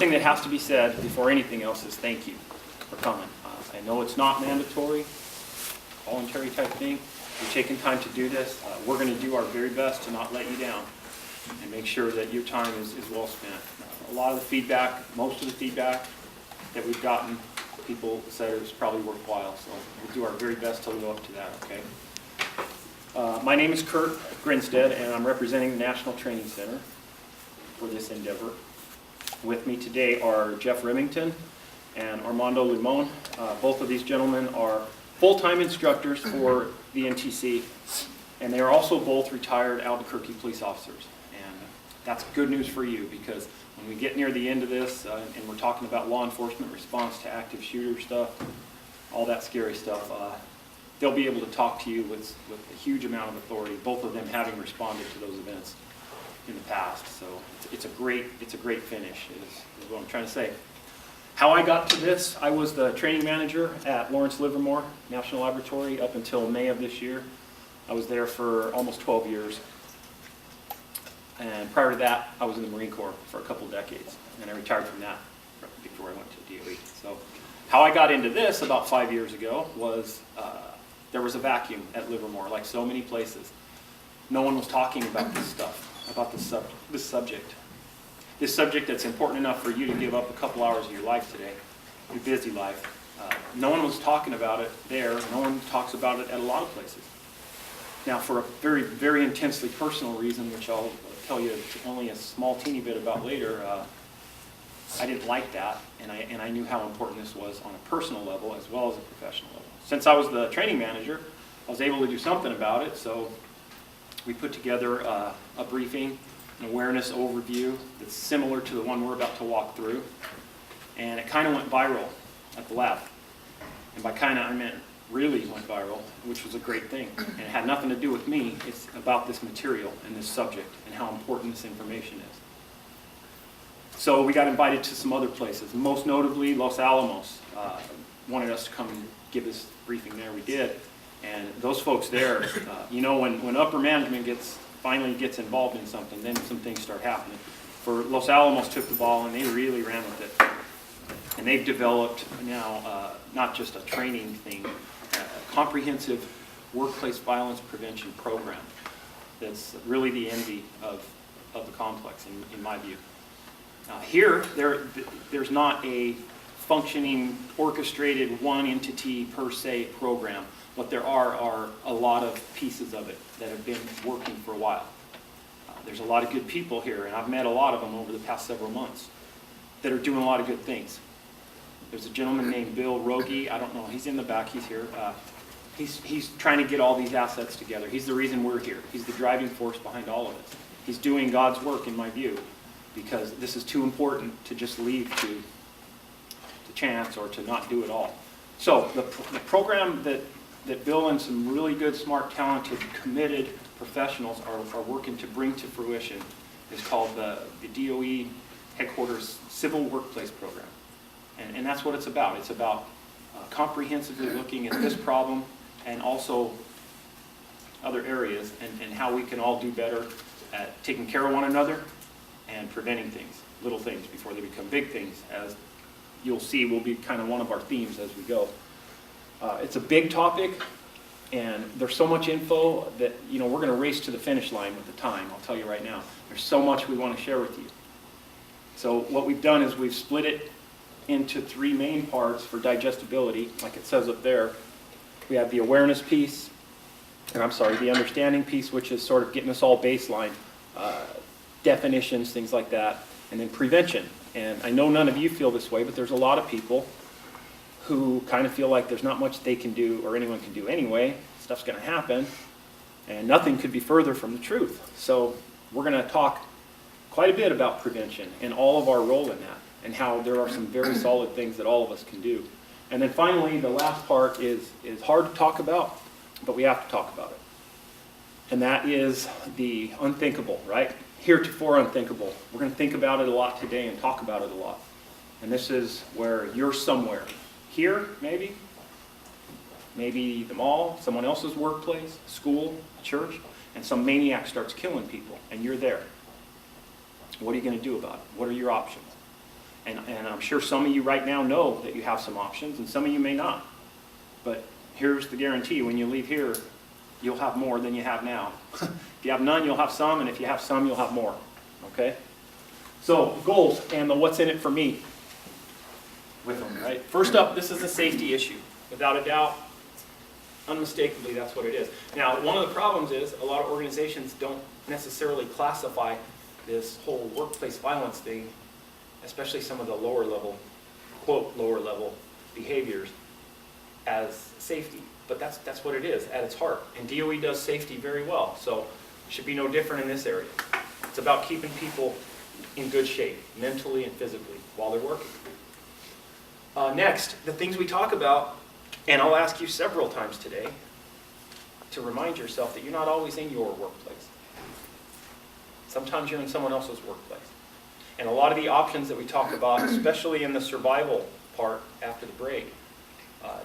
thing that has to be said before anything else is thank you for coming. I know it's not mandatory, voluntary type thing. You're taking time to do this. We're going to do our very best to not let you down and make sure that your time is well spent. A lot of the feedback, most of the feedback that we've gotten, people said it was probably worthwhile, so we'll do our very best to live up to that, okay? My name is Kurt Grinstead, and I'm representing the National Training Center for this endeavor. With me today are Jeff Remington and Armando Limon. Both of these gentlemen are full-time instructors for the NTC, and they are also both retired Albuquerque police officers. And that's good news for you, because when we get near the end of this and we're talking about law enforcement response to active shooter stuff, all that scary stuff, they'll be able to talk to you with a huge amount of authority, both of them having responded to those events in the past. So it's a great finish is what I'm trying to say. How I got to this, I was the training manager at Lawrence Livermore National Laboratory up until May of this year. I was there for almost 12 years. And prior to that, I was in the Marine Corps for a couple decades. And I retired from that before I went to DOE. So how I got into this about 5 years ago was there was a vacuum at Livermore, like so many places. No one was talking about this stuff, about this subject. This subject that's important enough for you to give up a couple hours of your life today, your busy life. No one was talking about it there. No one talks about it at a lot of places. Now, for a very, very intensely personal reason, which I'll tell you only a small teeny bit about later, I didn't like that, and I knew how important this was on a personal level as well as a professional level. Since I was the training manager, I was able to do something about it, so we put together a briefing, an awareness overview that's similar to the one we're about to walk through, and it kind of went viral at the lab. And by kind of, I meant really went viral, which was a great thing. And it had nothing to do with me. It's about this material and this subject and how important this information is. So we got invited to some other places, most notably Los Alamos. Wanted us to come and give this briefing there. We did. And those folks there, you know, when upper management finally gets involved in something, then some things start happening. For Los Alamos took the ball and they really ran with it. And they've developed now not just a training thing, a comprehensive workplace violence prevention program that's really the envy of the complex in my view. Here, there's not a functioning, orchestrated, one entity per se program. What there are a lot of pieces of it that have been working for a while. There's a lot of good people here, and I've met a lot of them over the past several months that are doing a lot of good things. There's a gentleman named Bill Rogie. I don't know, he's in the back, he's here. He's trying to get all these assets together. He's the reason we're here. He's the driving force behind all of it. He's doing God's work, in my view, because this is too important to just leave to chance or to not do it all. So the program that Bill and some really good, smart, talented, committed professionals are working to bring to fruition is called the DOE Headquarters Civil Workplace Program. And that's what it's about. It's about comprehensively looking at this problem and also other areas and how we can all do better at taking care of one another and preventing things, little things, before they become big things, as you'll see will be kind of one of our themes as we go. It's a big topic, and there's so much info that, you know, we're going to race to the finish line with the time. I'll tell you right now. There's so much we want to share with you. So what we've done is we've split it into three main parts for digestibility, like it says up there. We have the awareness piece, the understanding piece, which is sort of getting us all baseline, definitions, things like that, and then prevention. And I know none of you feel this way, but there's a lot of people who kind of feel like there's not much they can do or anyone can do anyway. Stuff's going to happen, and nothing could be further from the truth. So we're going to talk quite a bit about prevention and all of our role in that, and how there are some very solid things that all of us can do. And then finally, the last part is hard to talk about, but we have to talk about it. And that is the unthinkable, right? Heretofore unthinkable. We're going to think about it a lot today and talk about it a lot. And this is where you're somewhere. Here, maybe the mall, someone else's workplace, school, church, and some maniac starts killing people, and you're there. What are you going to do about it? What are your options? And I'm sure some of you right now know that you have some options, and some of you may not. But here's the guarantee: when you leave here, you'll have more than you have now. If you have none, you'll have some, and if you have some, you'll have more. Okay? So, goals and the what's in it for me with them, right? First up, this is a safety issue. Without a doubt, unmistakably, that's what it is. Now, one of the problems is a lot of organizations don't necessarily classify this whole workplace violence thing, especially some of the lower level, quote, lower level behaviors, as safety. But that's what it is at its heart. And DOE does safety very well, so it should be no different in this area. It's about keeping people in good shape, mentally and physically, while they're working. Next, the things we talk about, and I'll ask you several times today to remind yourself that you're not always in your workplace. Sometimes you're in someone else's workplace. And a lot of the options that we talk about, especially in the survival part after the break,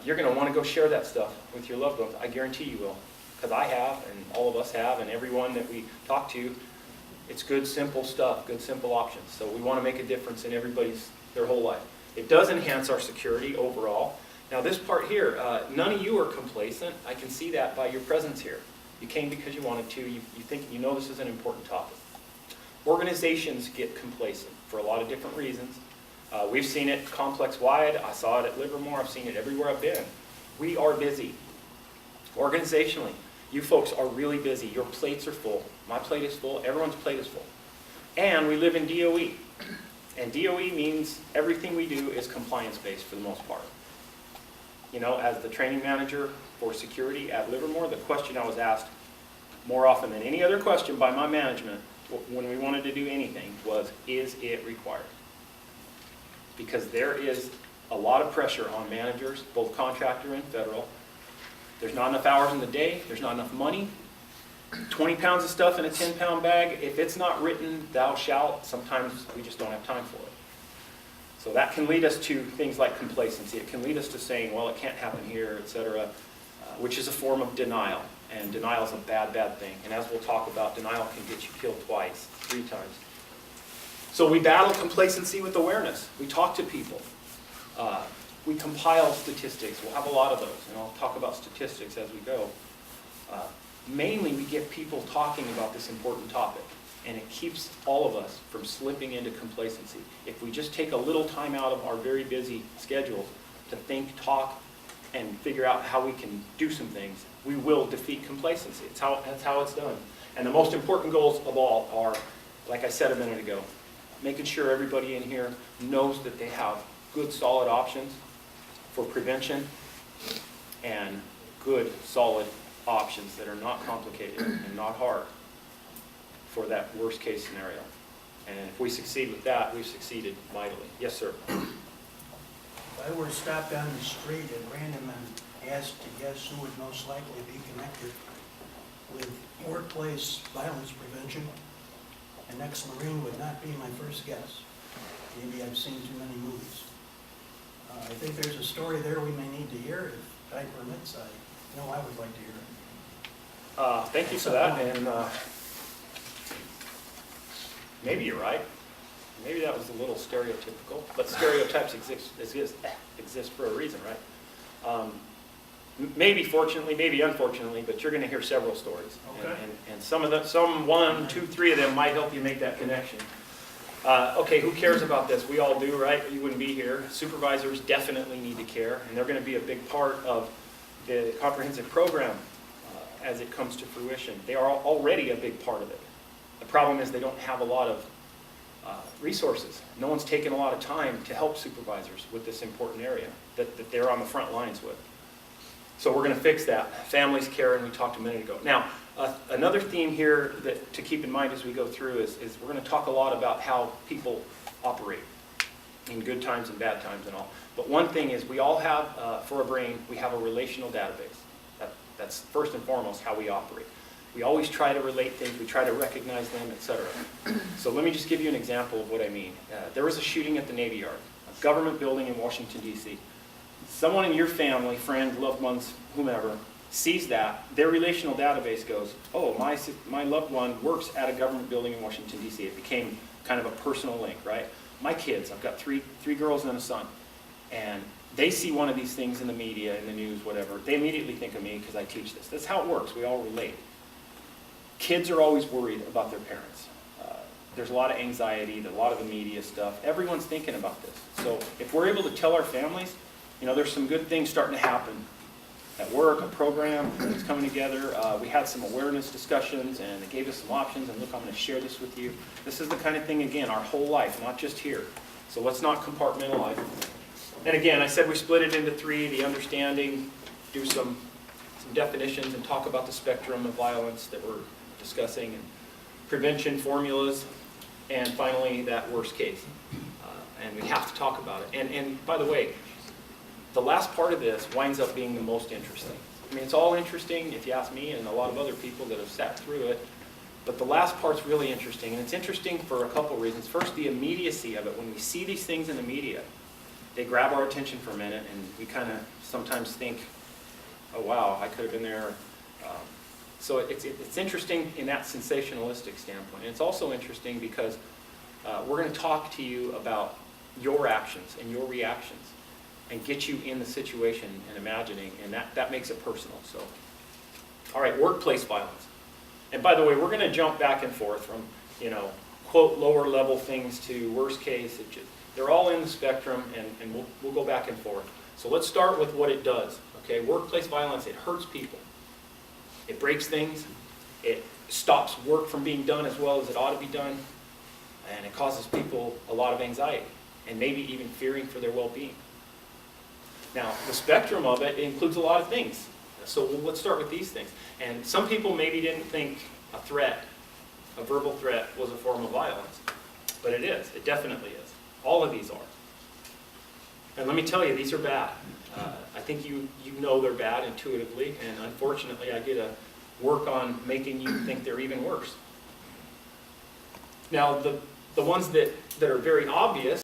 you're going to want to go share that stuff with your loved ones. I guarantee you will, because I have, and all of us have, and everyone that we talk to. It's good, simple stuff, good, simple options. So we want to make a difference in their whole life. It does enhance our security overall. Now this part here, none of you are complacent. I can see that by your presence here. You came because you wanted to. You think, you know this is an important topic. Organizations get complacent for a lot of different reasons. We've seen it complex-wide. I saw it at Livermore. I've seen it everywhere I've been. We are busy. Organizationally, you folks are really busy. Your plates are full. My plate is full. Everyone's plate is full. And we live in DOE. And DOE means everything we do is compliance-based for the most part. You know, as the training manager for security at Livermore, the question I was asked more often than any other question by my management when we wanted to do anything was, is it required? Because there is a lot of pressure on managers, both contractor and federal. There's not enough hours in the day. There's not enough money. 20 pounds of stuff in a 10-pound bag. If it's not written, thou shalt, sometimes we just don't have time for it. So that can lead us to things like complacency. It can lead us to saying, well, it can't happen here, etc., which is a form of denial. And denial is a bad, bad thing. And as we'll talk about, denial can get you killed twice, 3 times. So we battle complacency with awareness. We talk to people. We compile statistics. We'll have a lot of those, and I'll talk about statistics as we go. Mainly, we get people talking about this important topic, and it keeps all of us from slipping into complacency. If we just take a little time out of our very busy schedules to think, talk, and figure out how we can do some things, we will defeat complacency. That's how it's done. And the most important goals of all are, like I said a minute ago, making sure everybody in here knows that they have good, solid options for prevention and good, solid options that are not complicated and not hard for that worst case scenario. And if we succeed with that, we've succeeded mightily. Yes, sir? If I were stopped on the street at random and asked to guess who would most likely be connected with workplace violence prevention, an ex-Marine would not be my first guess. Maybe I've seen too many movies. I think there's a story there we may need to hear. If time permits, I know I would like to hear it. Thank you for that. And maybe you're right. Maybe that was a little stereotypical, but stereotypes exist for a reason, right? Maybe fortunately, maybe unfortunately, but you're going to hear several stories. Okay. And some 1, 2, 3 of them might help you make that connection. Okay, who cares about this? We all do, right? You wouldn't be here. Supervisors definitely need to care, and they're going to be a big part of the comprehensive program as it comes to fruition. They are already a big part of it. The problem is they don't have a lot of resources. No one's taken a lot of time to help supervisors with this important area that they're on the front lines with. So we're going to fix that. Families care, and we talked a minute ago. Now, another theme here that to keep in mind as we go through is we're going to talk a lot about how people operate in good times and bad times and all. But one thing is we all have, for a brain, we have a relational database. That's first and foremost how we operate. We always try to relate things, we try to recognize them, etc. So let me just give you an example of what I mean. There was a shooting at the Navy Yard, a government building in Washington, D.C. Someone in your family, friend, loved ones, whomever, sees that, their relational database goes, oh, my loved one works at a government building in Washington, D.C. It became kind of a personal link, right? my kids, I've got three girls and a son, and they see one of these things in the media, in the news, whatever, they immediately think of me because I teach this. That's how it works. We all relate. Kids are always worried about their parents. There's a lot of anxiety, a lot of the media stuff. Everyone's thinking about this. So if we're able to tell our families, there's some good things starting to happen at work, a program that's coming together. We had some awareness discussions, and they gave us some options, and look, I'm going to share this with you. This is the kind of thing, again, our whole life, not just here. So let's not compartmentalize. And again, I said we split it into three: the understanding, do some definitions, and talk about the spectrum of violence that we're discussing, and prevention formulas, and finally that worst case. And we have to talk about it. And by the way, the last part of this winds up being the most interesting. I mean, it's all interesting if you ask me and a lot of other people that have sat through it, but the last part's really interesting, and it's interesting for a couple reasons. First, the immediacy of it. When we see these things in the media, they grab our attention for a minute, and we kind of sometimes think, oh wow, I could have been there. So it's interesting in that sensationalistic standpoint. And it's also interesting because we're going to talk to you about your actions and your reactions and get you in the situation and imagining, and that makes it personal. So, all right, workplace violence. And by the way, we're going to jump back and forth from, quote, lower level things to worst case. They're all in the spectrum, and we'll go back and forth. So let's start with what it does. Okay, workplace violence, it hurts people. It breaks things. It stops work from being done as well as it ought to be done. And it causes people a lot of anxiety and maybe even fearing for their well-being. Now, the spectrum of it includes a lot of things. So let's start with these things. And some people maybe didn't think a threat, a verbal threat, was a form of violence. But it is. It definitely is. All of these are. And let me tell you, these are bad. I think you know they're bad intuitively, and unfortunately I get to work on making you think they're even worse. Now, the ones that are very obvious